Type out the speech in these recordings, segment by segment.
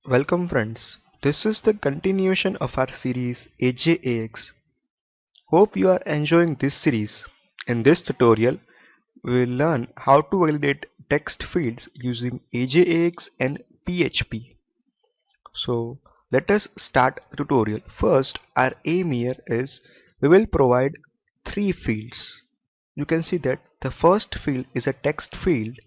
Welcome friends, this is the continuation of our series AJAX. Hope you are enjoying this series. In this tutorial, we will learn how to validate text fields using AJAX and PHP. So let us start the tutorial. First, our aim here is we will provide three fields. You can see that the first field is a text field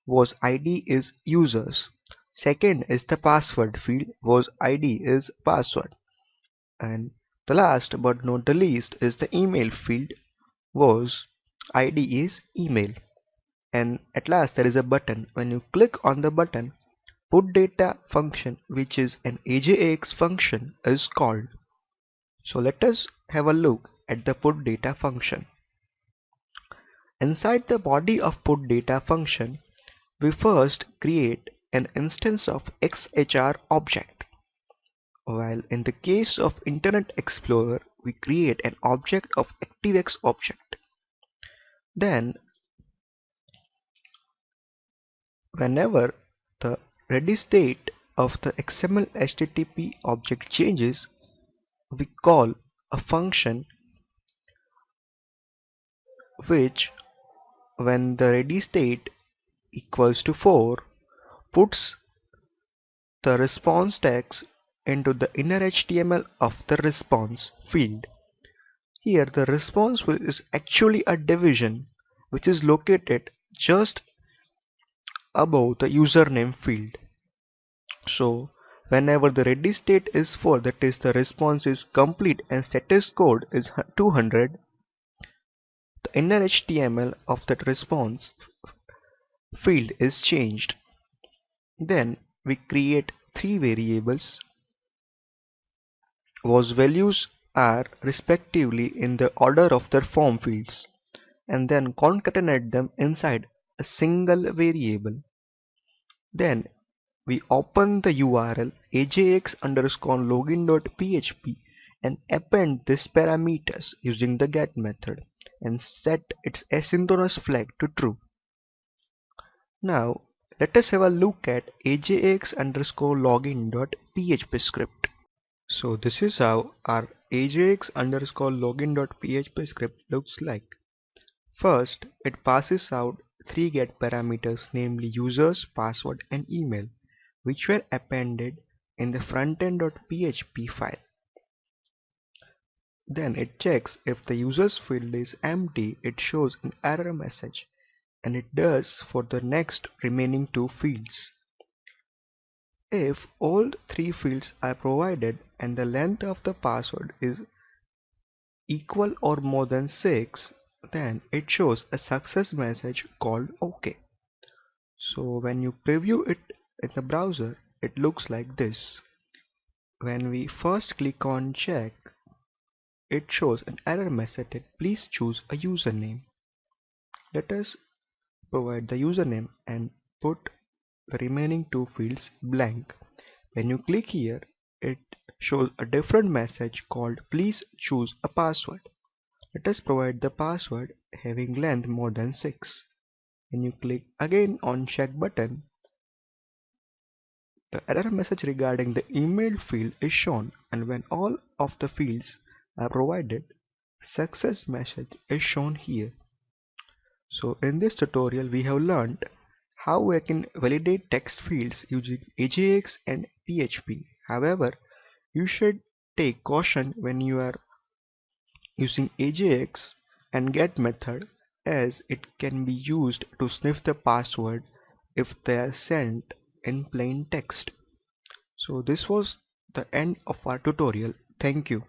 whose ID is users. Second is the password field whose ID is password. And the last but not the least is the email field whose ID is email. And at last there is a button. When you click on the button, put data function, which is an AJAX function, is called. So let us have a look at the put data function. Inside the body of put data function, we first create an instance of XHR object. While in the case of Internet Explorer, we create an object of ActiveX object. Then, whenever the ready state of the XML HTTP object changes, we call a function which, when the ready state equals to 4, puts the response text into the inner HTML of the response field. Here the response field is actually a division which is located just above the username field. So whenever the ready state is 4, that is the response is complete and status code is 200, the inner HTML of that response field is changed. Then we create three variables whose values are respectively in the order of their form fields, and then concatenate them inside a single variable. Then we open the URL ajax_login.php and append these parameters using the get method and set its asynchronous flag to true. Now let us have a look at ajax_login.php script. So this is how our ajax_login.php script looks like. First, it passes out three get parameters, namely users, password and email, which were appended in the frontend.php file. Then it checks if the users field is empty, it shows an error message, and it does for the next remaining two fields. If all three fields are provided and the length of the password is equal or more than 6, then it shows a success message called OK. So when you preview it in the browser, it looks like this. When we first click on check, it shows an error message that please choose a username. Let us provide the username and put the remaining two fields blank. When you click here, it shows a different message called please choose a password. Let us provide the password having length more than 6. When you click again on check button, the error message regarding the email field is shown, and when all of the fields are provided, success message is shown here. So in this tutorial we have learned how we can validate text fields using AJAX and PHP. However, you should take caution when you are using AJAX and get method, as it can be used to sniff the password if they are sent in plain text. So this was the end of our tutorial. Thank you.